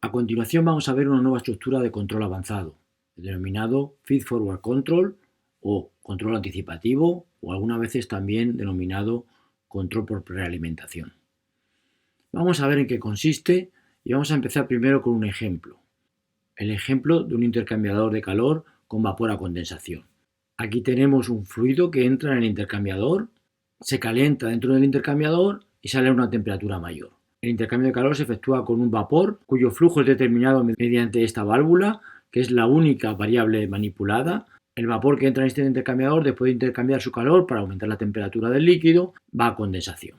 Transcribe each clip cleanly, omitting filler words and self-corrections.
A continuación vamos a ver una nueva estructura de control avanzado, denominado Feed Forward Control o control anticipativo o algunas veces también denominado control por prealimentación. Vamos a ver en qué consiste y vamos a empezar primero con un ejemplo. El ejemplo de un intercambiador de calor con vapor a condensación. Aquí tenemos un fluido que entra en el intercambiador, se calienta dentro del intercambiador y sale a una temperatura mayor. El intercambio de calor se efectúa con un vapor cuyo flujo es determinado mediante esta válvula, que es la única variable manipulada. El vapor que entra en este intercambiador, después de intercambiar su calor para aumentar la temperatura del líquido, va a condensación.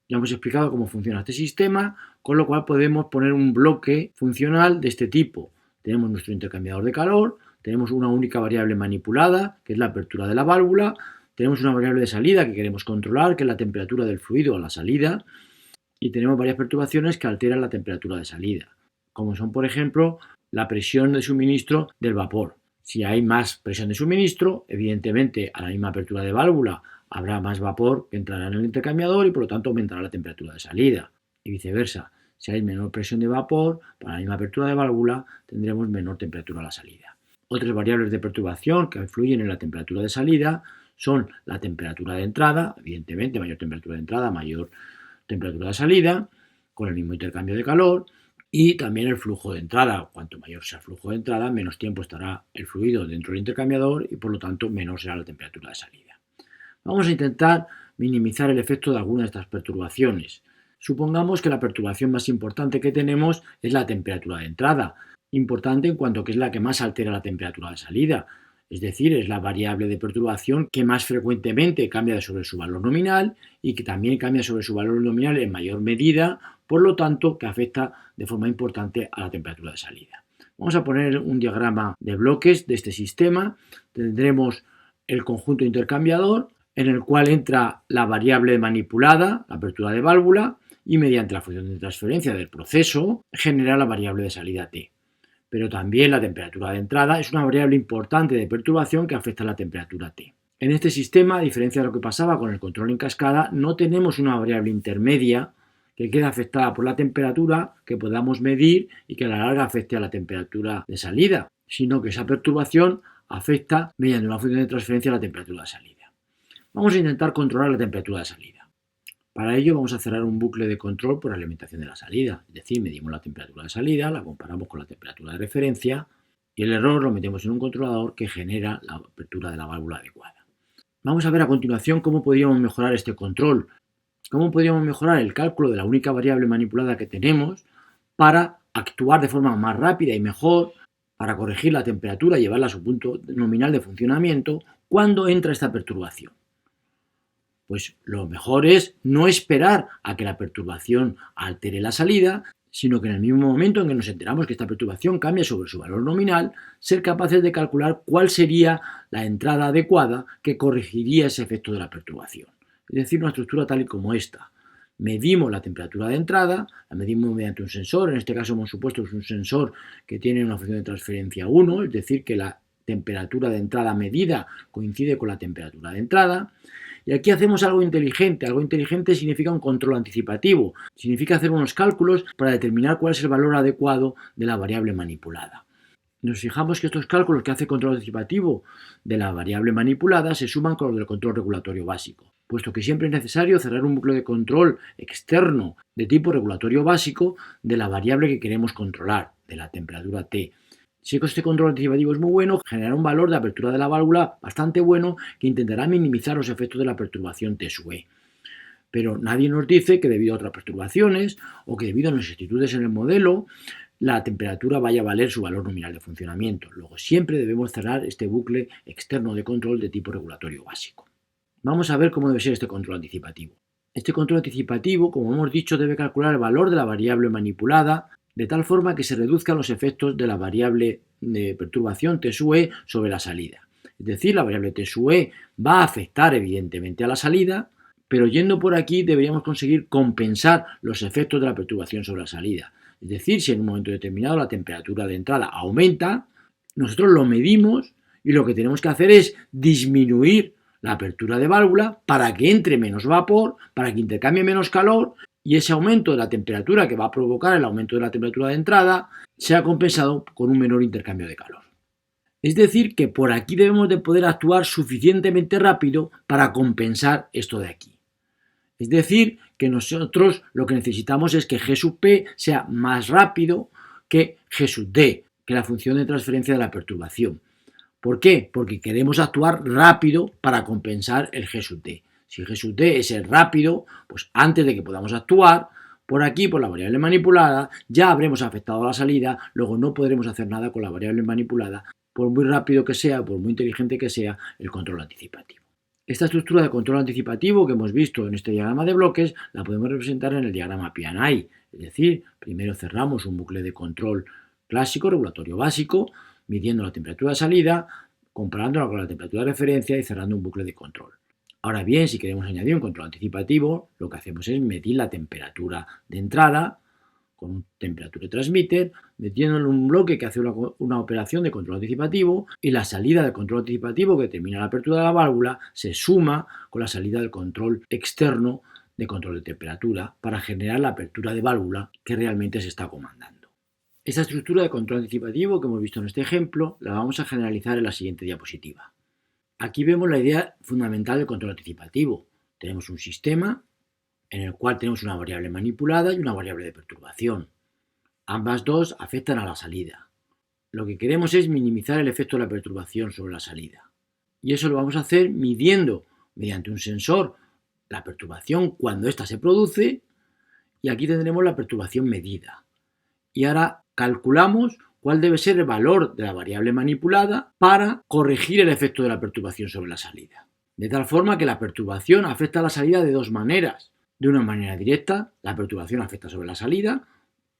Ya hemos explicado cómo funciona este sistema, con lo cual podemos poner un bloque funcional de este tipo. Tenemos nuestro intercambiador de calor, tenemos una única variable manipulada, que es la apertura de la válvula, tenemos una variable de salida que queremos controlar, que es la temperatura del fluido a la salida, y tenemos varias perturbaciones que alteran la temperatura de salida, como son, por ejemplo, la presión de suministro del vapor. Si hay más presión de suministro, evidentemente a la misma apertura de válvula habrá más vapor que entrará en el intercambiador y por lo tanto aumentará la temperatura de salida. Y viceversa, si hay menor presión de vapor, para la misma apertura de válvula tendremos menor temperatura a la salida. Otras variables de perturbación que influyen en la temperatura de salida son la temperatura de entrada, evidentemente mayor temperatura de entrada, mayor temperatura de salida, con el mismo intercambio de calor, y también el flujo de entrada. Cuanto mayor sea el flujo de entrada, menos tiempo estará el fluido dentro del intercambiador y por lo tanto menor será la temperatura de salida. Vamos a intentar minimizar el efecto de alguna de estas perturbaciones. Supongamos que la perturbación más importante que tenemos es la temperatura de entrada, importante en cuanto que es la que más altera la temperatura de salida. Es decir, es la variable de perturbación que más frecuentemente cambia sobre su valor nominal y que también cambia sobre su valor nominal en mayor medida, por lo tanto, que afecta de forma importante a la temperatura de salida. Vamos a poner un diagrama de bloques de este sistema. Tendremos el conjunto intercambiador, en el cual entra la variable manipulada, la apertura de válvula, y mediante la función de transferencia del proceso genera la variable de salida T. Pero también la temperatura de entrada es una variable importante de perturbación que afecta a la temperatura T. En este sistema, a diferencia de lo que pasaba con el control en cascada, no tenemos una variable intermedia que quede afectada por la temperatura que podamos medir y que a la larga afecte a la temperatura de salida, sino que esa perturbación afecta mediante una función de transferencia a la temperatura de salida. Vamos a intentar controlar la temperatura de salida. Para ello vamos a cerrar un bucle de control por alimentación de la salida, es decir, medimos la temperatura de salida, la comparamos con la temperatura de referencia y el error lo metemos en un controlador que genera la apertura de la válvula adecuada. Vamos a ver a continuación cómo podríamos mejorar este control, cómo podríamos mejorar el cálculo de la única variable manipulada que tenemos para actuar de forma más rápida y mejor, para corregir la temperatura y llevarla a su punto nominal de funcionamiento cuando entra esta perturbación. Pues lo mejor es no esperar a que la perturbación altere la salida, sino que en el mismo momento en que nos enteramos que esta perturbación cambia sobre su valor nominal, ser capaces de calcular cuál sería la entrada adecuada que corregiría ese efecto de la perturbación. Es decir, una estructura tal y como esta. Medimos la temperatura de entrada, la medimos mediante un sensor, en este caso hemos supuesto que es un sensor que tiene una función de transferencia 1, es decir, que la temperatura de entrada medida coincide con la temperatura de entrada. Y aquí hacemos algo inteligente. Algo inteligente significa un control anticipativo. Significa hacer unos cálculos para determinar cuál es el valor adecuado de la variable manipulada. Nos fijamos que estos cálculos que hace el control anticipativo de la variable manipulada se suman con los del control regulatorio básico, puesto que siempre es necesario cerrar un bucle de control externo de tipo regulatorio básico de la variable que queremos controlar, de la temperatura T. Si este control anticipativo es muy bueno, generará un valor de apertura de la válvula bastante bueno que intentará minimizar los efectos de la perturbación T sub E. Pero nadie nos dice que debido a otras perturbaciones o que debido a las inexactitudes en el modelo, la temperatura vaya a valer su valor nominal de funcionamiento. Luego siempre debemos cerrar este bucle externo de control de tipo regulatorio básico. Vamos a ver cómo debe ser este control anticipativo. Este control anticipativo, como hemos dicho, debe calcular el valor de la variable manipulada de tal forma que se reduzcan los efectos de la variable de perturbación T sub E sobre la salida. Es decir, la variable T sub E va a afectar evidentemente a la salida, pero yendo por aquí deberíamos conseguir compensar los efectos de la perturbación sobre la salida. Es decir, si en un momento determinado la temperatura de entrada aumenta, nosotros lo medimos y lo que tenemos que hacer es disminuir la apertura de válvula para que entre menos vapor, para que intercambie menos calor y ese aumento de la temperatura que va a provocar el aumento de la temperatura de entrada sea compensado con un menor intercambio de calor. Es decir, que por aquí debemos de poder actuar suficientemente rápido para compensar esto de aquí. Es decir, que nosotros lo que necesitamos es que G sub P sea más rápido que G sub D, que la función de transferencia de la perturbación. ¿Por qué? Porque queremos actuar rápido para compensar el G sub D. Si G sub D es el rápido, pues antes de que podamos actuar, por aquí, por la variable manipulada, ya habremos afectado a la salida, luego no podremos hacer nada con la variable manipulada, por muy rápido que sea, por muy inteligente que sea el control anticipativo. Esta estructura de control anticipativo que hemos visto en este diagrama de bloques la podemos representar en el diagrama P&I, es decir, primero cerramos un bucle de control clásico, regulatorio básico, midiendo la temperatura de salida, comparándola con la temperatura de referencia y cerrando un bucle de control. Ahora bien, si queremos añadir un control anticipativo, lo que hacemos es medir la temperatura de entrada con un temperature transmitter, metiéndolo en un bloque que hace una operación de control anticipativo y la salida del control anticipativo que determina la apertura de la válvula se suma con la salida del control externo de control de temperatura para generar la apertura de válvula que realmente se está comandando. Esta estructura de control anticipativo que hemos visto en este ejemplo la vamos a generalizar en la siguiente diapositiva. Aquí vemos la idea fundamental del control anticipativo. Tenemos un sistema en el cual tenemos una variable manipulada y una variable de perturbación. Ambas dos afectan a la salida. Lo que queremos es minimizar el efecto de la perturbación sobre la salida. Y eso lo vamos a hacer midiendo mediante un sensor la perturbación cuando ésta se produce, y aquí tendremos la perturbación medida. Y ahora calculamos cuál debe ser el valor de la variable manipulada para corregir el efecto de la perturbación sobre la salida. De tal forma que la perturbación afecta a la salida de dos maneras. De una manera directa, la perturbación afecta sobre la salida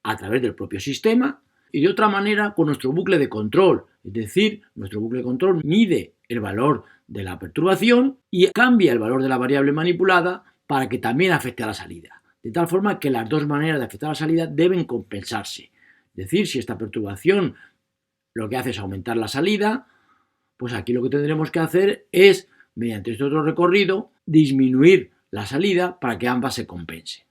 a través del propio sistema, y de otra manera con nuestro bucle de control. Es decir, nuestro bucle de control mide el valor de la perturbación y cambia el valor de la variable manipulada para que también afecte a la salida. De tal forma que las dos maneras de afectar a la salida deben compensarse. Es decir, si esta perturbación lo que hace es aumentar la salida, pues aquí lo que tendremos que hacer es, mediante este otro recorrido, disminuir la salida para que ambas se compensen.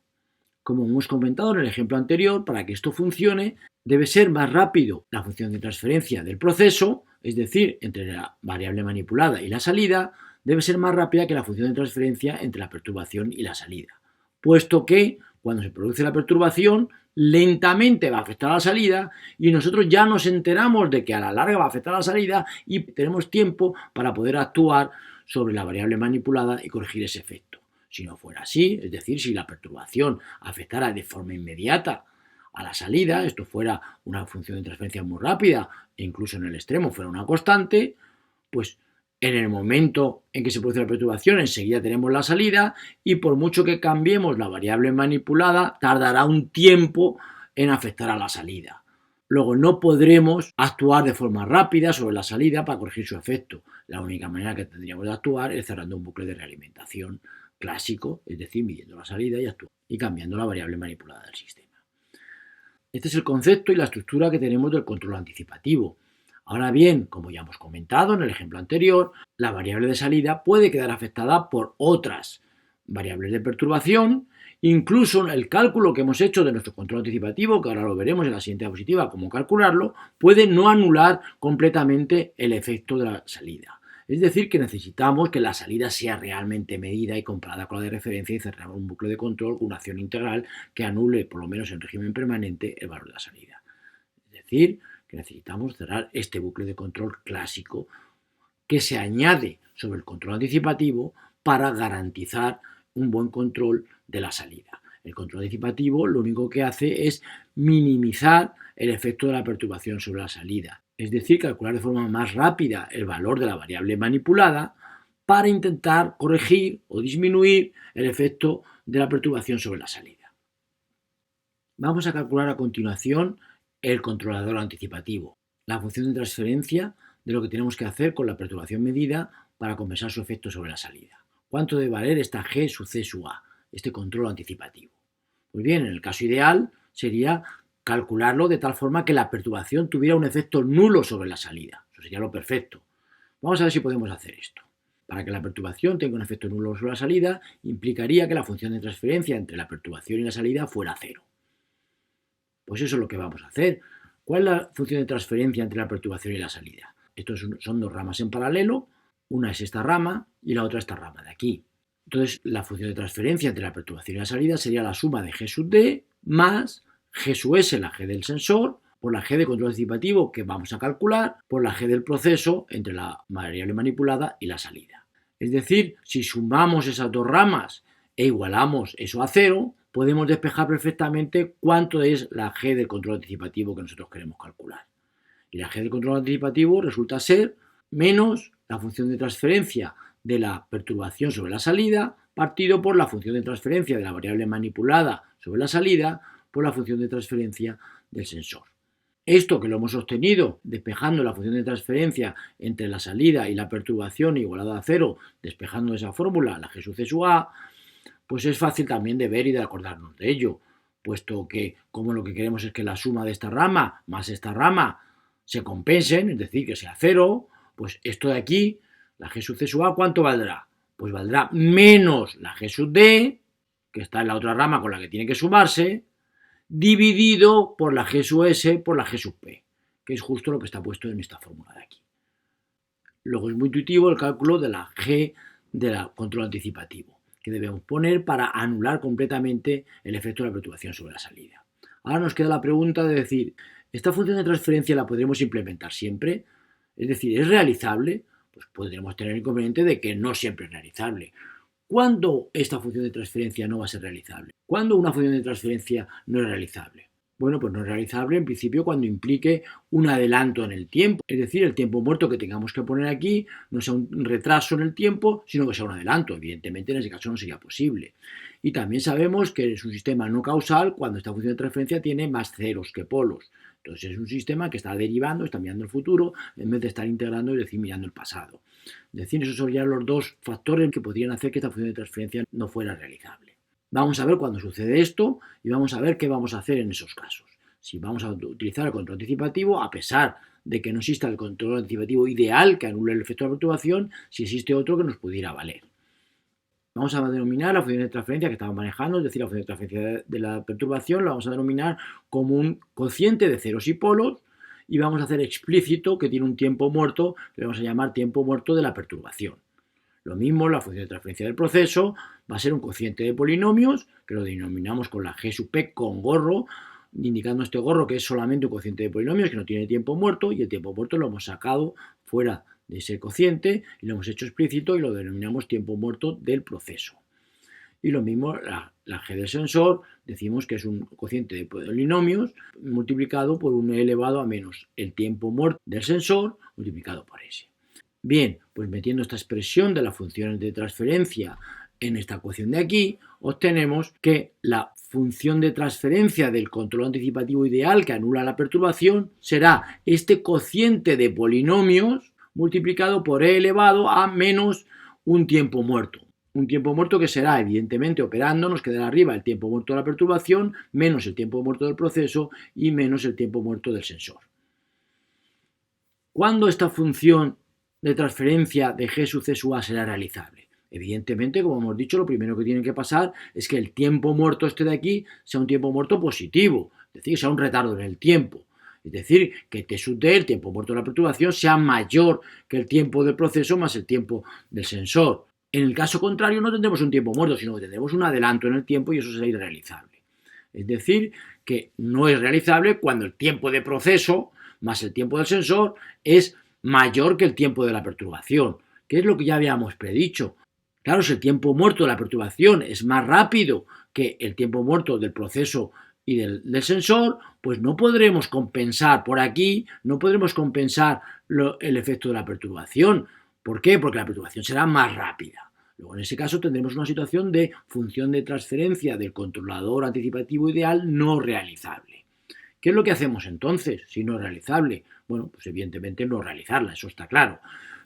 Como hemos comentado en el ejemplo anterior, para que esto funcione, debe ser más rápido la función de transferencia del proceso, es decir, entre la variable manipulada y la salida, debe ser más rápida que la función de transferencia entre la perturbación y la salida, puesto que cuando se produce la perturbación, lentamente va a afectar a la salida y nosotros ya nos enteramos de que a la larga va a afectar a la salida y tenemos tiempo para poder actuar sobre la variable manipulada y corregir ese efecto. Si no fuera así, es decir, si la perturbación afectara de forma inmediata a la salida, esto fuera una función de transferencia muy rápida e incluso en el extremo fuera una constante, pues en el momento en que se produce la perturbación enseguida tenemos la salida y por mucho que cambiemos la variable manipulada tardará un tiempo en afectar a la salida. Luego no podremos actuar de forma rápida sobre la salida para corregir su efecto. La única manera que tendríamos de actuar es cerrando un bucle de realimentación clásico, es decir, midiendo la salida y cambiando la variable manipulada del sistema. Este es el concepto y la estructura que tenemos del control anticipativo. Ahora bien, como ya hemos comentado en el ejemplo anterior, la variable de salida puede quedar afectada por otras variables de perturbación, incluso el cálculo que hemos hecho de nuestro control anticipativo, que ahora lo veremos en la siguiente diapositiva cómo calcularlo, puede no anular completamente el efecto de la salida. Es decir, que necesitamos que la salida sea realmente medida y comparada con la de referencia y cerrar un bucle de control con una acción integral que anule, por lo menos en régimen permanente, el valor de la salida. Es decir, que necesitamos cerrar este bucle de control clásico que se añade sobre el control anticipativo para garantizar un buen control de la salida. El control anticipativo lo único que hace es minimizar el efecto de la perturbación sobre la salida. Es decir, calcular de forma más rápida el valor de la variable manipulada para intentar corregir o disminuir el efecto de la perturbación sobre la salida. Vamos a calcular a continuación el controlador anticipativo, la función de transferencia de lo que tenemos que hacer con la perturbación medida para compensar su efecto sobre la salida. ¿Cuánto debe valer esta G sub C sub A, este control anticipativo? Pues bien, en el caso ideal sería calcularlo de tal forma que la perturbación tuviera un efecto nulo sobre la salida. Eso sería lo perfecto. Vamos a ver si podemos hacer esto. Para que la perturbación tenga un efecto nulo sobre la salida, implicaría que la función de transferencia entre la perturbación y la salida fuera cero. Pues eso es lo que vamos a hacer. ¿Cuál es la función de transferencia entre la perturbación y la salida? Estos son dos ramas en paralelo, una es esta rama y la otra esta rama de aquí. Entonces, la función de transferencia entre la perturbación y la salida sería la suma de G sub D más G sub S, la G del sensor, por la G de control anticipativo que vamos a calcular, por la G del proceso entre la variable manipulada y la salida. Es decir, si sumamos esas dos ramas e igualamos eso a cero, podemos despejar perfectamente cuánto es la G del control anticipativo que nosotros queremos calcular. Y la G del control anticipativo resulta ser menos la función de transferencia de la perturbación sobre la salida partido por la función de transferencia de la variable manipulada sobre la salida por la función de transferencia del sensor. Esto que lo hemos obtenido despejando la función de transferencia entre la salida y la perturbación igualada a cero, despejando esa fórmula, la G sub C sub A, pues es fácil también de ver y de acordarnos de ello, puesto que como lo que queremos es que la suma de esta rama más esta rama se compensen, es decir, que sea cero, pues esto de aquí, la G sub C sub A, ¿cuánto valdrá? Pues valdrá menos la G sub D, que está en la otra rama con la que tiene que sumarse, dividido por la G sub S por la G sub P, que es justo lo que está puesto en esta fórmula de aquí. Luego es muy intuitivo el cálculo de la G del control anticipativo, que debemos poner para anular completamente el efecto de la perturbación sobre la salida. Ahora nos queda la pregunta de decir, ¿esta función de transferencia la podremos implementar siempre? Es decir, ¿es realizable? Pues podremos tener el inconveniente de que no siempre es realizable. ¿Cuándo esta función de transferencia no va a ser realizable? ¿Cuándo una función de transferencia no es realizable? Bueno, pues no es realizable en principio cuando implique un adelanto en el tiempo. Es decir, el tiempo muerto que tengamos que poner aquí no sea un retraso en el tiempo, sino que sea un adelanto. Evidentemente, en ese caso no sería posible. Y también sabemos que es un sistema no causal cuando esta función de transferencia tiene más ceros que polos. Entonces es un sistema que está derivando, está mirando el futuro, en vez de estar integrando, es decir, mirando el pasado. Es decir, esos serían los dos factores que podrían hacer que esta función de transferencia no fuera realizable. Vamos a ver cuándo sucede esto y vamos a ver qué vamos a hacer en esos casos. Si vamos a utilizar el control anticipativo, a pesar de que no exista el control anticipativo ideal que anule el efecto de la perturbación, si existe otro que nos pudiera valer. Vamos a denominar la función de transferencia que estamos manejando, es decir, la función de transferencia de la perturbación, la vamos a denominar como un cociente de ceros y polos y vamos a hacer explícito que tiene un tiempo muerto, que le vamos a llamar tiempo muerto de la perturbación. Lo mismo, la función de transferencia del proceso va a ser un cociente de polinomios, que lo denominamos con la G sub P con gorro, indicando este gorro que es solamente un cociente de polinomios, que no tiene tiempo muerto, y el tiempo muerto lo hemos sacado fuera de ese cociente y lo hemos hecho explícito y lo denominamos tiempo muerto del proceso. Y lo mismo, la G del sensor, decimos que es un cociente de polinomios multiplicado por un elevado a menos el tiempo muerto del sensor multiplicado por S. Bien, pues metiendo esta expresión de las funciones de transferencia en esta ecuación de aquí, obtenemos que la función de transferencia del control anticipativo ideal que anula la perturbación será este cociente de polinomios multiplicado por e elevado a menos un tiempo muerto. Un tiempo muerto que será, evidentemente, operando, nos quedará arriba el tiempo muerto de la perturbación, menos el tiempo muerto del proceso y menos el tiempo muerto del sensor. ¿Cuándo esta función de transferencia de G sub C sub A será realizable? Evidentemente, como hemos dicho, lo primero que tiene que pasar es que el tiempo muerto este de aquí sea un tiempo muerto positivo, es decir, sea un retardo en el tiempo. Es decir, que T sub D, el tiempo muerto de la perturbación, sea mayor que el tiempo del proceso más el tiempo del sensor. En el caso contrario no tendremos un tiempo muerto, sino que tendremos un adelanto en el tiempo y eso será irrealizable. Es decir, que no es realizable cuando el tiempo de proceso más el tiempo del sensor es mayor que el tiempo de la perturbación, que es lo que ya habíamos predicho. Claro, si el tiempo muerto de la perturbación es más rápido que el tiempo muerto del proceso y del sensor, pues no podremos compensar por aquí, no podremos compensar el efecto de la perturbación. ¿Por qué? Porque la perturbación será más rápida. Luego, en ese caso, tendremos una situación de función de transferencia del controlador anticipativo ideal no realizable. ¿Qué es lo que hacemos entonces si no es realizable? Bueno, pues evidentemente no realizarla, eso está claro.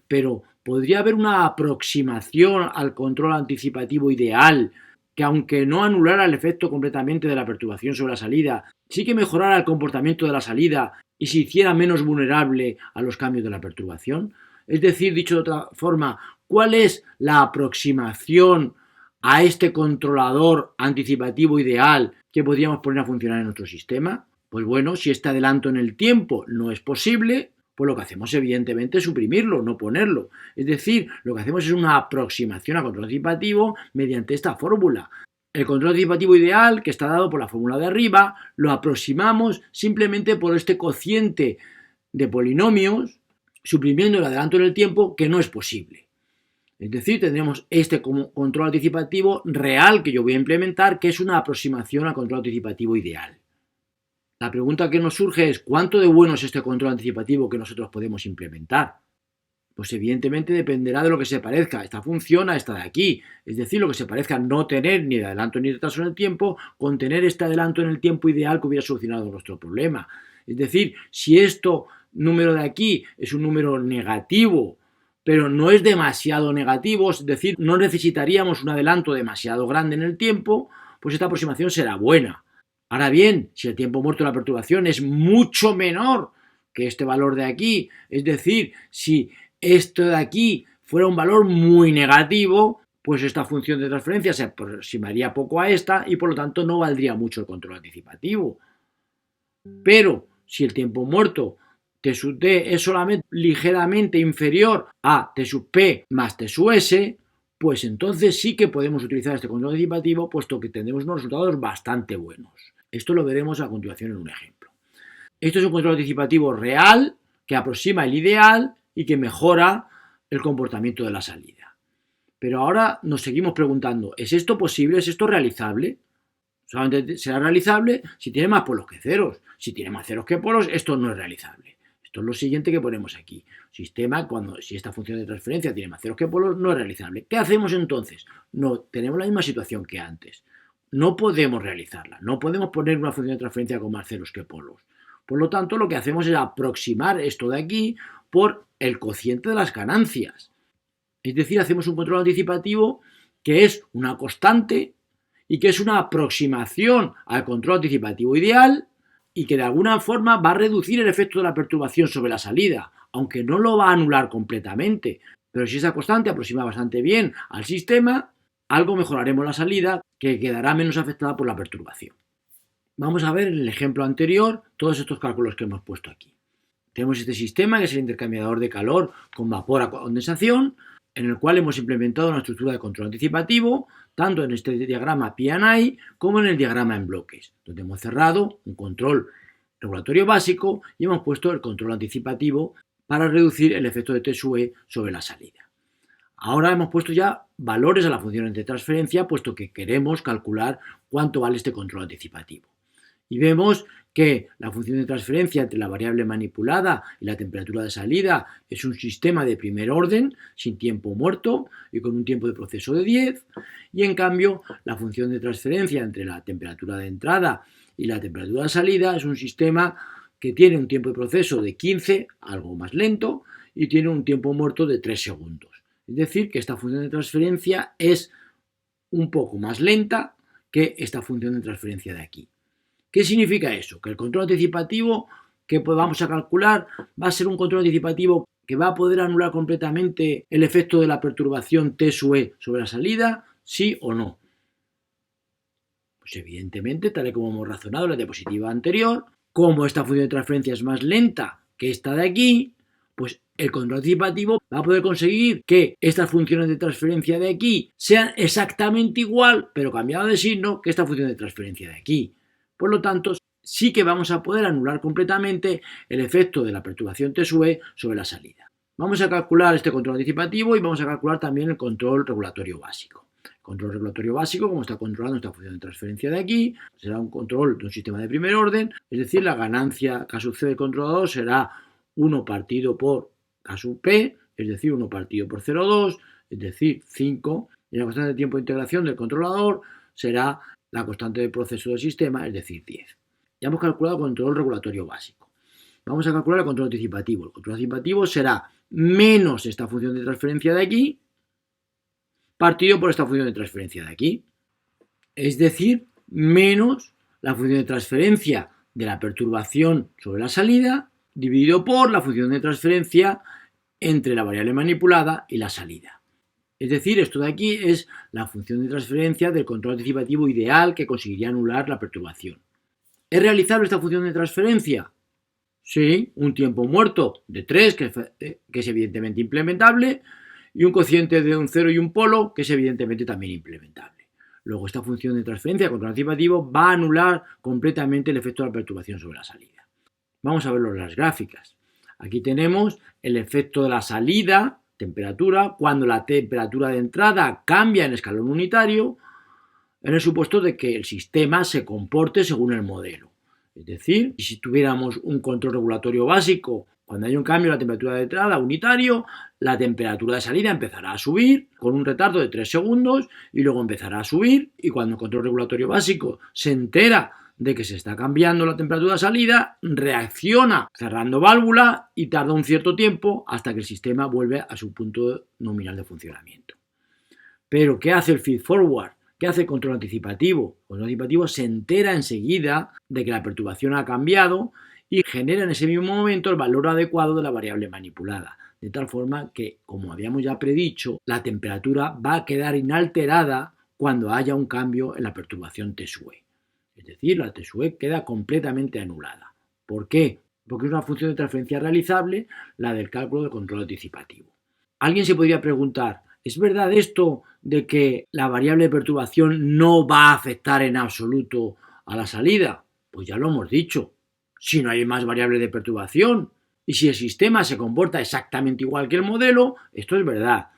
Pero podría haber una aproximación al control anticipativo ideal que, aunque no anulara el efecto completamente de la perturbación sobre la salida, sí que mejorara el comportamiento de la salida y se hiciera menos vulnerable a los cambios de la perturbación. Es decir, dicho de otra forma, ¿cuál es la aproximación a este controlador anticipativo ideal que podríamos poner a funcionar en nuestro sistema? Pues bueno, si este adelanto en el tiempo no es posible, pues lo que hacemos evidentemente es suprimirlo, no ponerlo. Es decir, lo que hacemos es una aproximación a control anticipativo mediante esta fórmula. El control anticipativo ideal, que está dado por la fórmula de arriba, lo aproximamos simplemente por este cociente de polinomios, suprimiendo el adelanto en el tiempo, que no es posible. Es decir, tendremos este como control anticipativo real que yo voy a implementar, que es una aproximación al control anticipativo ideal. La pregunta que nos surge es ¿cuánto de bueno es este control anticipativo que nosotros podemos implementar? Pues evidentemente dependerá de lo que se parezca esta función a esta de aquí. Es decir, lo que se parezca a no tener ni de adelanto ni de retraso en el tiempo, con tener este adelanto en el tiempo ideal que hubiera solucionado nuestro problema. Es decir, si esto número de aquí es un número negativo, pero no es demasiado negativo, es decir, no necesitaríamos un adelanto demasiado grande en el tiempo, pues esta aproximación será buena. Ahora bien, si el tiempo muerto de la perturbación es mucho menor que este valor de aquí, es decir, si esto de aquí fuera un valor muy negativo, pues esta función de transferencia se aproximaría poco a esta y por lo tanto no valdría mucho el control anticipativo. Pero si el tiempo muerto T sub D es solamente ligeramente inferior a T sub P más T sub S, pues entonces sí que podemos utilizar este control anticipativo, puesto que tendremos unos resultados bastante buenos. Esto lo veremos a continuación en un ejemplo. Esto es un control anticipativo real que aproxima el ideal y que mejora el comportamiento de la salida. Pero ahora nos seguimos preguntando, ¿es esto posible? ¿Es esto realizable? Solamente será realizable si tiene más polos que ceros. Si tiene más ceros que polos, esto no es realizable. Esto es lo siguiente que ponemos aquí. Sistema, si esta función de transferencia tiene más ceros que polos, no es realizable. ¿Qué hacemos entonces? No, tenemos la misma situación que antes. No podemos realizarla. No podemos poner una función de transferencia con más ceros que polos. Por lo tanto, lo que hacemos es aproximar esto de aquí por el cociente de las ganancias. Es decir, hacemos un control anticipativo que es una constante y que es una aproximación al control anticipativo ideal y que de alguna forma va a reducir el efecto de la perturbación sobre la salida, aunque no lo va a anular completamente. Pero si esa constante aproxima bastante bien al sistema, algo mejoraremos la salida, que quedará menos afectada por la perturbación. Vamos a ver en el ejemplo anterior todos estos cálculos que hemos puesto aquí. Tenemos este sistema que es el intercambiador de calor con vapor a condensación, en el cual hemos implementado una estructura de control anticipativo, tanto en este diagrama P&I como en el diagrama en bloques, donde hemos cerrado un control regulatorio básico y hemos puesto el control anticipativo para reducir el efecto de T sub E sobre la salida. Ahora hemos puesto ya valores a la función de transferencia, puesto que queremos calcular cuánto vale este control anticipativo. Y vemos que la función de transferencia entre la variable manipulada y la temperatura de salida es un sistema de primer orden, sin tiempo muerto y con un tiempo de proceso de 10, y en cambio la función de transferencia entre la temperatura de entrada y la temperatura de salida es un sistema que tiene un tiempo de proceso de 15, algo más lento, y tiene un tiempo muerto de 3 segundos. Es decir, que esta función de transferencia es un poco más lenta que esta función de transferencia de aquí. ¿Qué significa eso? Que el control anticipativo que vamos a calcular va a ser un control anticipativo que va a poder anular completamente el efecto de la perturbación T sub E sobre la salida, ¿sí o no? Pues evidentemente, tal y como hemos razonado en la diapositiva anterior, como esta función de transferencia es más lenta que esta de aquí, pues el control anticipativo va a poder conseguir que estas funciones de transferencia de aquí sean exactamente igual, pero cambiado de signo, que esta función de transferencia de aquí. Por lo tanto, sí que vamos a poder anular completamente el efecto de la perturbación T sub E sobre la salida. Vamos a calcular este control anticipativo y vamos a calcular también el control regulatorio básico. El control regulatorio básico, como está controlando esta función de transferencia de aquí, será un control de un sistema de primer orden, es decir, la ganancia K sub C del controlador será 1 partido por K sub P, es decir, 1 partido por 0,2, es decir, 5, y la constante de tiempo de integración del controlador será la constante de proceso del sistema, es decir, 10. Ya hemos calculado el control regulatorio básico. Vamos a calcular el control anticipativo. El control anticipativo será menos esta función de transferencia de aquí, partido por esta función de transferencia de aquí. Es decir, menos la función de transferencia de la perturbación sobre la salida, dividido por la función de transferencia entre la variable manipulada y la salida. Es decir, esto de aquí es la función de transferencia del control anticipativo ideal que conseguiría anular la perturbación. ¿Es realizable esta función de transferencia? Sí, un tiempo muerto de 3, que es evidentemente implementable, y un cociente de un 0 y un polo, que es evidentemente también implementable. Luego, esta función de transferencia de control anticipativo va a anular completamente el efecto de la perturbación sobre la salida. Vamos a verlo en las gráficas. Aquí tenemos el efecto de la salida, temperatura, cuando la temperatura de entrada cambia en escalón unitario, en el supuesto de que el sistema se comporte según el modelo. Es decir, si tuviéramos un control regulatorio básico, cuando hay un cambio en la temperatura de entrada unitario, la temperatura de salida empezará a subir con un retardo de 3 segundos y luego empezará a subir, y cuando el control regulatorio básico se entera de que se está cambiando la temperatura de salida, reacciona cerrando válvula y tarda un cierto tiempo hasta que el sistema vuelve a su punto nominal de funcionamiento. Pero, ¿qué hace el feed forward? ¿Qué hace el control anticipativo? El control anticipativo se entera enseguida de que la perturbación ha cambiado y genera en ese mismo momento el valor adecuado de la variable manipulada. De tal forma que, como habíamos ya predicho, la temperatura va a quedar inalterada cuando haya un cambio en la perturbación TSUE. Es decir, la TSUE queda completamente anulada. ¿Por qué? Porque es una función de transferencia realizable, la del cálculo del control anticipativo. Alguien se podría preguntar, ¿es verdad esto de que la variable de perturbación no va a afectar en absoluto a la salida? Pues ya lo hemos dicho. Si no hay más variables de perturbación y si el sistema se comporta exactamente igual que el modelo, esto es verdad.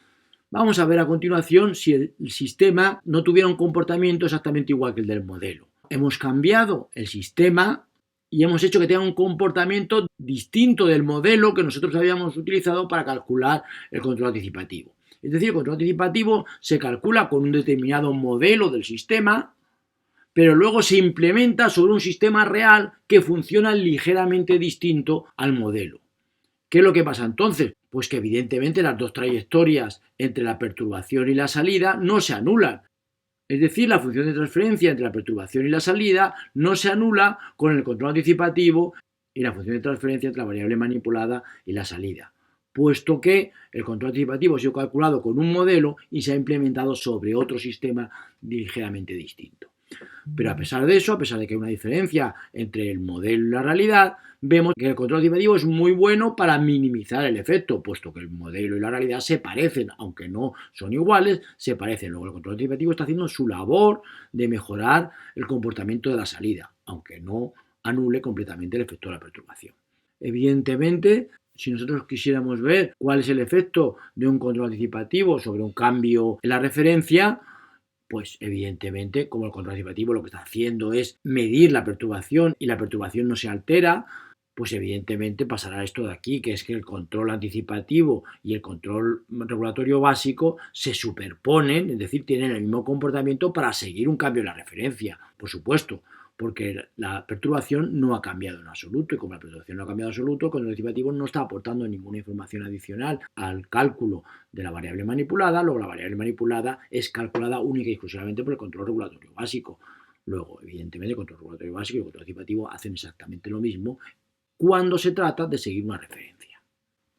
Vamos a ver a continuación si el sistema no tuviera un comportamiento exactamente igual que el del modelo. Hemos cambiado el sistema y hemos hecho que tenga un comportamiento distinto del modelo que nosotros habíamos utilizado para calcular el control anticipativo. Es decir, el control anticipativo se calcula con un determinado modelo del sistema, pero luego se implementa sobre un sistema real que funciona ligeramente distinto al modelo. ¿Qué es lo que pasa entonces? Pues que evidentemente las dos trayectorias entre la perturbación y la salida no se anulan. Es decir, la función de transferencia entre la perturbación y la salida no se anula con el control anticipativo y la función de transferencia entre la variable manipulada y la salida, puesto que el control anticipativo ha sido calculado con un modelo y se ha implementado sobre otro sistema ligeramente distinto. Pero a pesar de eso, a pesar de que hay una diferencia entre el modelo y la realidad, vemos que el control anticipativo es muy bueno para minimizar el efecto, puesto que el modelo y la realidad se parecen, aunque no son iguales, se parecen. Luego el control anticipativo está haciendo su labor de mejorar el comportamiento de la salida, aunque no anule completamente el efecto de la perturbación. Evidentemente, si nosotros quisiéramos ver cuál es el efecto de un control anticipativo sobre un cambio en la referencia, pues evidentemente, como el control anticipativo lo que está haciendo es medir la perturbación y la perturbación no se altera, pues evidentemente pasará esto de aquí, que es que el control anticipativo y el control regulatorio básico se superponen, es decir, tienen el mismo comportamiento para seguir un cambio en la referencia, por supuesto, porque la perturbación no ha cambiado en absoluto, y como la perturbación no ha cambiado en absoluto, el control anticipativo no está aportando ninguna información adicional al cálculo de la variable manipulada. Luego la variable manipulada es calculada única y exclusivamente por el control regulatorio básico. Luego, evidentemente, el control regulatorio básico y el control anticipativo hacen exactamente lo mismo cuando se trata de seguir una referencia.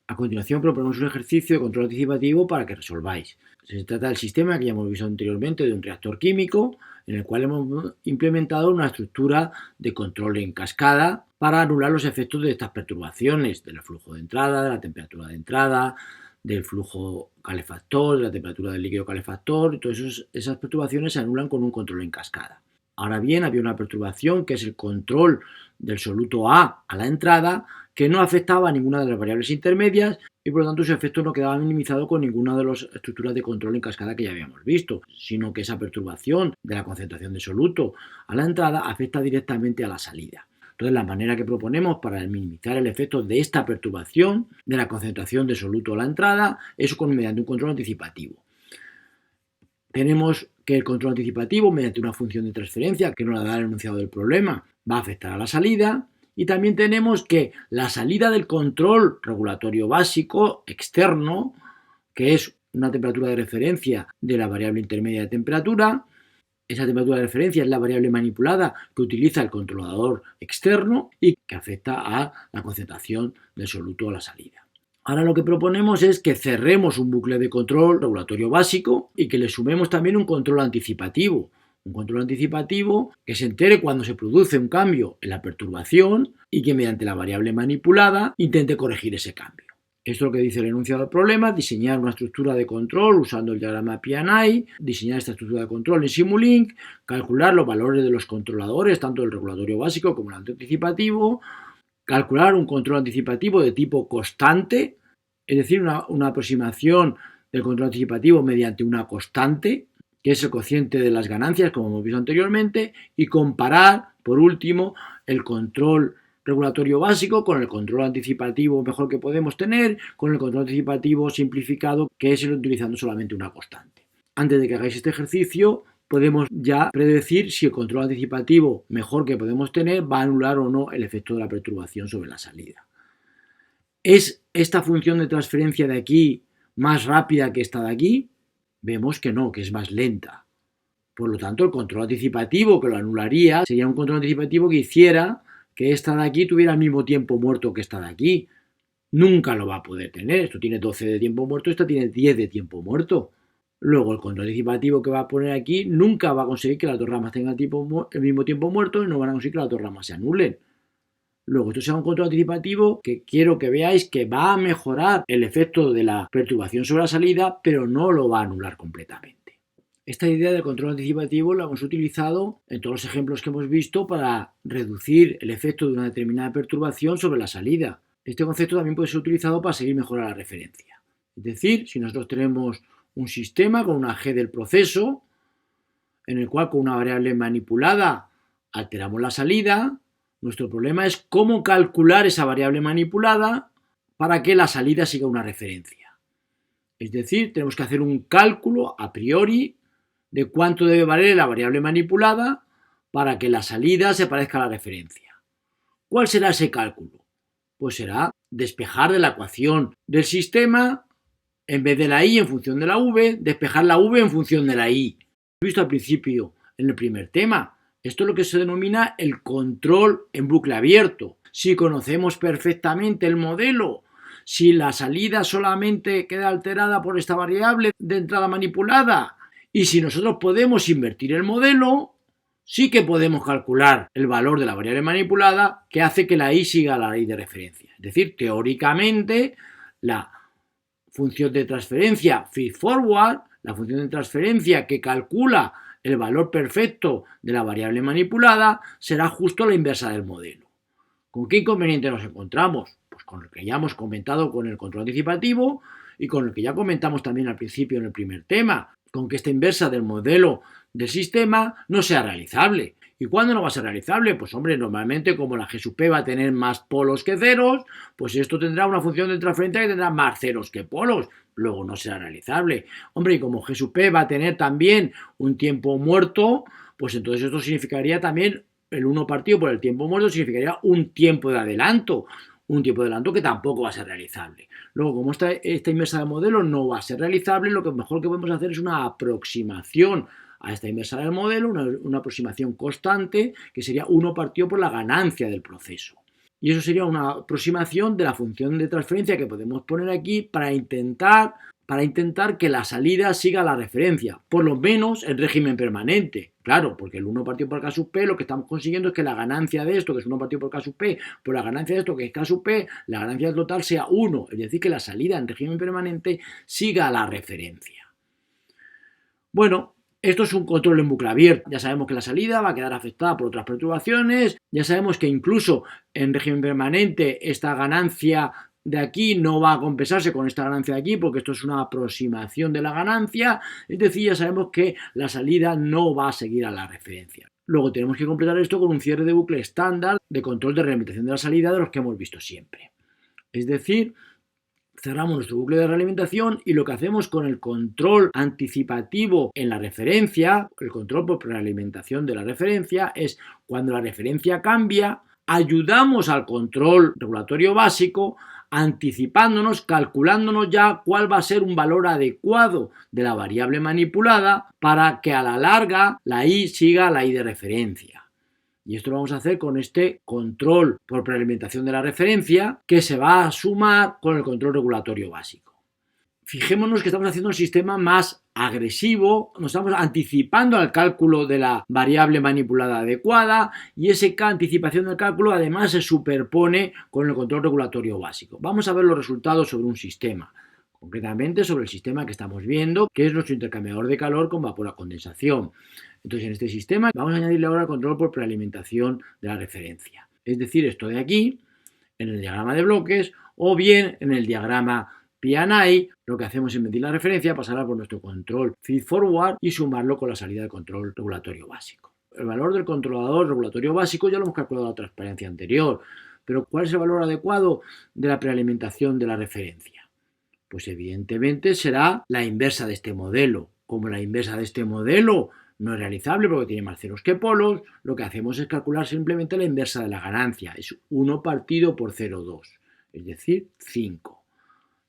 A continuación proponemos un ejercicio de control anticipativo para que resolváis. Se trata del sistema que ya hemos visto anteriormente de un reactor químico en el cual hemos implementado una estructura de control en cascada para anular los efectos de estas perturbaciones del flujo de entrada, de la temperatura de entrada, del flujo calefactor, de la temperatura del líquido calefactor. Todas esas perturbaciones se anulan con un control en cascada. Ahora bien, había una perturbación que es el control del soluto A la entrada, que no afectaba a ninguna de las variables intermedias y por lo tanto su efecto no quedaba minimizado con ninguna de las estructuras de control en cascada que ya habíamos visto, sino que esa perturbación de la concentración de soluto a la entrada afecta directamente a la salida. Entonces, la manera que proponemos para minimizar el efecto de esta perturbación de la concentración de soluto a la entrada es mediante un control anticipativo. Tenemos que el control anticipativo, mediante una función de transferencia que nos la da el enunciado del problema, va a afectar a la salida. Y también tenemos que la salida del control regulatorio básico externo, que es una temperatura de referencia de la variable intermedia de temperatura, esa temperatura de referencia es la variable manipulada que utiliza el controlador externo y que afecta a la concentración del soluto a la salida. Ahora lo que proponemos es que cerremos un bucle de control regulatorio básico y que le sumemos también un control anticipativo. Un control anticipativo que se entere cuando se produce un cambio en la perturbación y que mediante la variable manipulada intente corregir ese cambio. Esto es lo que dice el enunciado del problema: diseñar una estructura de control usando el diagrama PNI, diseñar esta estructura de control en Simulink, calcular los valores de los controladores, tanto el regulatorio básico como el anticipativo, calcular un control anticipativo de tipo constante, es decir, una aproximación del control anticipativo mediante una constante, que es el cociente de las ganancias, como hemos visto anteriormente, y comparar, por último, el control regulatorio básico con el control anticipativo mejor que podemos tener, con el control anticipativo simplificado, que es el utilizando solamente una constante. Antes de que hagáis este ejercicio, podemos ya predecir si el control anticipativo mejor que podemos tener va a anular o no el efecto de la perturbación sobre la salida. ¿Es esta función de transferencia de aquí más rápida que esta de aquí? Vemos que no, que es más lenta. Por lo tanto, el control anticipativo que lo anularía sería un control anticipativo que hiciera que esta de aquí tuviera el mismo tiempo muerto que esta de aquí. Nunca lo va a poder tener. Esto tiene 12 de tiempo muerto, esta tiene 10 de tiempo muerto. Luego, el control anticipativo que va a poner aquí nunca va a conseguir que las dos ramas tengan el mismo tiempo muerto y no van a conseguir que las dos ramas se anulen. Luego, esto será un control anticipativo que quiero que veáis que va a mejorar el efecto de la perturbación sobre la salida, pero no lo va a anular completamente. Esta idea de control anticipativo la hemos utilizado en todos los ejemplos que hemos visto para reducir el efecto de una determinada perturbación sobre la salida. Este concepto también puede ser utilizado para seguir mejorando la referencia. Es decir, si nosotros tenemos un sistema con una G del proceso, en el cual con una variable manipulada alteramos la salida, nuestro problema es cómo calcular esa variable manipulada para que la salida siga una referencia. Es decir, tenemos que hacer un cálculo a priori de cuánto debe valer la variable manipulada para que la salida se parezca a la referencia. ¿Cuál será ese cálculo? Pues será despejar de la ecuación del sistema, en vez de la y en función de la v, despejar la v en función de la y. He visto al principio en el primer tema. Esto es lo que se denomina el control en bucle abierto. Si conocemos perfectamente el modelo, si la salida solamente queda alterada por esta variable de entrada manipulada, y si nosotros podemos invertir el modelo, sí que podemos calcular el valor de la variable manipulada que hace que la y siga la y de referencia. Es decir, teóricamente, la función de transferencia feed forward, la función de transferencia que calcula el valor perfecto de la variable manipulada, será justo la inversa del modelo. ¿Con qué inconveniente nos encontramos? Pues con el que ya hemos comentado con el control anticipativo y con el que ya comentamos también al principio en el primer tema, con que esta inversa del modelo del sistema no sea realizable. ¿Y cuándo no va a ser realizable? Pues hombre, normalmente como la G sub P va a tener más polos que ceros, pues esto tendrá una función de transferencia que tendrá más ceros que polos. Luego no será realizable. Hombre, y como G sub P va a tener también un tiempo muerto, pues entonces esto significaría también el 1 partido por el tiempo muerto, significaría un tiempo de adelanto. Un tiempo de adelanto que tampoco va a ser realizable. Luego, como esta inversa del modelo no va a ser realizable, lo que mejor que podemos hacer es una aproximación a esta inversa del modelo, una aproximación constante, que sería 1 partido por la ganancia del proceso. Y eso sería una aproximación de la función de transferencia que podemos poner aquí para intentar que la salida siga la referencia, por lo menos el régimen permanente. Claro, porque el 1 partido por K sub P lo que estamos consiguiendo es que la ganancia de esto, que es 1 partido por K sub P, por la ganancia de esto, que es K sub P, la ganancia total sea 1, es decir, que la salida en régimen permanente siga la referencia. Bueno, esto es un control en bucle abierto. Ya sabemos que la salida va a quedar afectada por otras perturbaciones, ya sabemos que incluso en régimen permanente esta ganancia de aquí no va a compensarse con esta ganancia de aquí porque esto es una aproximación de la ganancia, es decir, ya sabemos que la salida no va a seguir a la referencia. Luego tenemos que completar esto con un cierre de bucle estándar de control de realimentación de la salida de los que hemos visto siempre. Es decir, cerramos nuestro bucle de realimentación y lo que hacemos con el control anticipativo en la referencia, el control por realimentación de la referencia, es cuando la referencia cambia, ayudamos al control regulatorio básico anticipándonos, calculándonos ya cuál va a ser un valor adecuado de la variable manipulada para que a la larga la y siga la y de referencia. Y esto lo vamos a hacer con este control por prealimentación de la referencia que se va a sumar con el control regulatorio básico. Fijémonos que estamos haciendo un sistema más agresivo, nos estamos anticipando al cálculo de la variable manipulada adecuada y esa anticipación del cálculo además se superpone con el control regulatorio básico. Vamos a ver los resultados sobre un sistema, concretamente sobre el sistema que estamos viendo, que es nuestro intercambiador de calor con vapor a condensación. Entonces, en este sistema vamos a añadirle ahora el control por prealimentación de la referencia. Es decir, esto de aquí, en el diagrama de bloques, o bien en el diagrama P&I, lo que hacemos es medir la referencia, pasará por nuestro control feed-forward y sumarlo con la salida del control regulatorio básico. El valor del controlador regulatorio básico ya lo hemos calculado en la transparencia anterior, pero ¿cuál es el valor adecuado de la prealimentación de la referencia? Pues evidentemente será la inversa de este modelo. Como la inversa de este modelo no es realizable porque tiene más ceros que polos, lo que hacemos es calcular simplemente la inversa de la ganancia. Es 1 partido por 0,2, es decir, 5.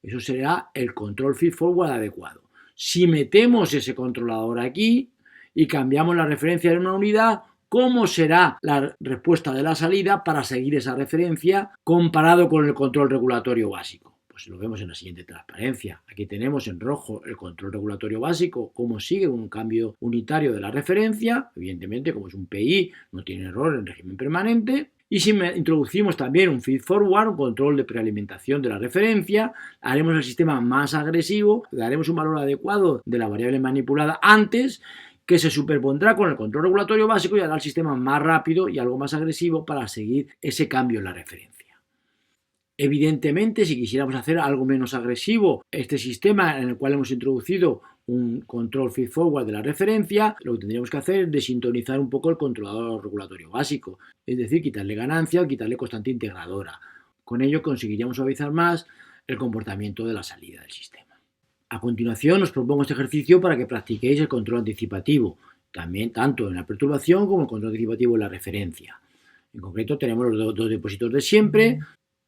Eso será el control feed-forward adecuado. Si metemos ese controlador aquí y cambiamos la referencia en una unidad, ¿cómo será la respuesta de la salida para seguir esa referencia comparado con el control regulatorio básico? Pues lo vemos en la siguiente transparencia. Aquí tenemos en rojo el control regulatorio básico, cómo sigue un cambio unitario de la referencia. Evidentemente, como es un PI, no tiene error en régimen permanente. Y si introducimos también un feed-forward, un control de prealimentación de la referencia, haremos el sistema más agresivo, daremos un valor adecuado de la variable manipulada antes, que se superpondrá con el control regulatorio básico y hará el sistema más rápido y algo más agresivo para seguir ese cambio en la referencia. Evidentemente, si quisiéramos hacer algo menos agresivo este sistema en el cual hemos introducido un control feed-forward de la referencia, lo que tendríamos que hacer es desintonizar un poco el controlador regulatorio básico, es decir, quitarle ganancia o quitarle constante integradora. Con ello conseguiríamos suavizar más el comportamiento de la salida del sistema. A continuación os propongo este ejercicio para que practiquéis el control anticipativo, también tanto en la perturbación como el control anticipativo en la referencia. En concreto tenemos los dos depósitos de siempre,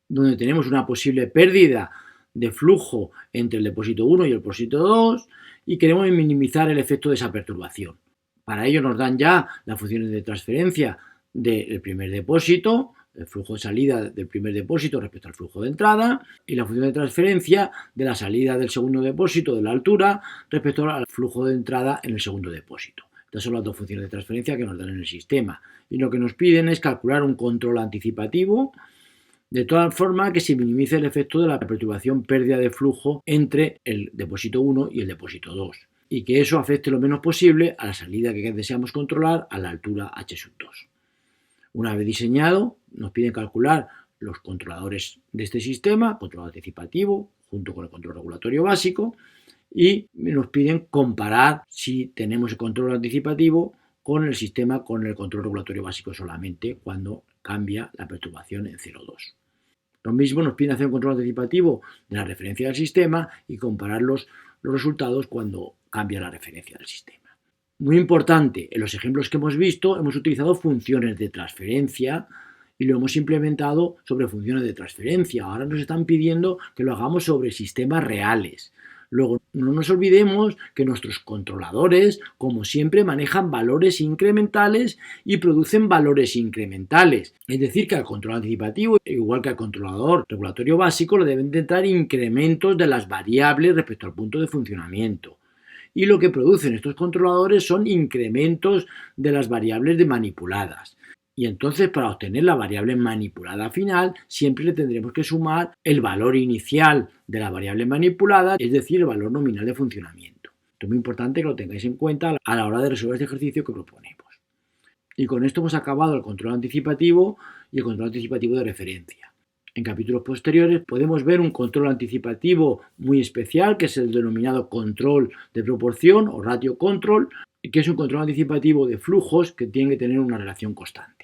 donde tenemos una posible pérdida de flujo entre el depósito 1 y el depósito 2 y queremos minimizar el efecto de esa perturbación. Para ello nos dan ya las funciones de transferencia del primer depósito, el flujo de salida del primer depósito respecto al flujo de entrada y la función de transferencia de la salida del segundo depósito de la altura respecto al flujo de entrada en el segundo depósito. Estas son las dos funciones de transferencia que nos dan en el sistema y lo que nos piden es calcular un control anticipativo de tal forma que se minimice el efecto de la perturbación pérdida de flujo entre el depósito 1 y el depósito 2 y que eso afecte lo menos posible a la salida que deseamos controlar a la altura h2. Una vez diseñado, nos piden calcular los controladores de este sistema, control anticipativo junto con el control regulatorio básico, y nos piden comparar si tenemos el control anticipativo con el sistema con el control regulatorio básico solamente cuando cambia la perturbación en 0,2. Lo mismo nos piden hacer un control anticipativo de la referencia del sistema y comparar los resultados cuando cambia la referencia del sistema. Muy importante, en los ejemplos que hemos visto hemos utilizado funciones de transferencia y lo hemos implementado sobre funciones de transferencia. Ahora nos están pidiendo que lo hagamos sobre sistemas reales. Luego, no nos olvidemos que nuestros controladores, como siempre, manejan valores incrementales y producen valores incrementales. Es decir, que al control anticipativo, igual que al controlador regulatorio básico, le deben de entrar incrementos de las variables respecto al punto de funcionamiento. Y lo que producen estos controladores son incrementos de las variables manipuladas. Y entonces, para obtener la variable manipulada final, siempre le tendremos que sumar el valor inicial de la variable manipulada, es decir, el valor nominal de funcionamiento. Esto es muy importante que lo tengáis en cuenta a la hora de resolver este ejercicio que proponemos. Y con esto hemos acabado el control anticipativo y el control anticipativo de referencia. En capítulos posteriores podemos ver un control anticipativo muy especial, que es el denominado control de proporción o ratio control, que es un control anticipativo de flujos que tiene que tener una relación constante.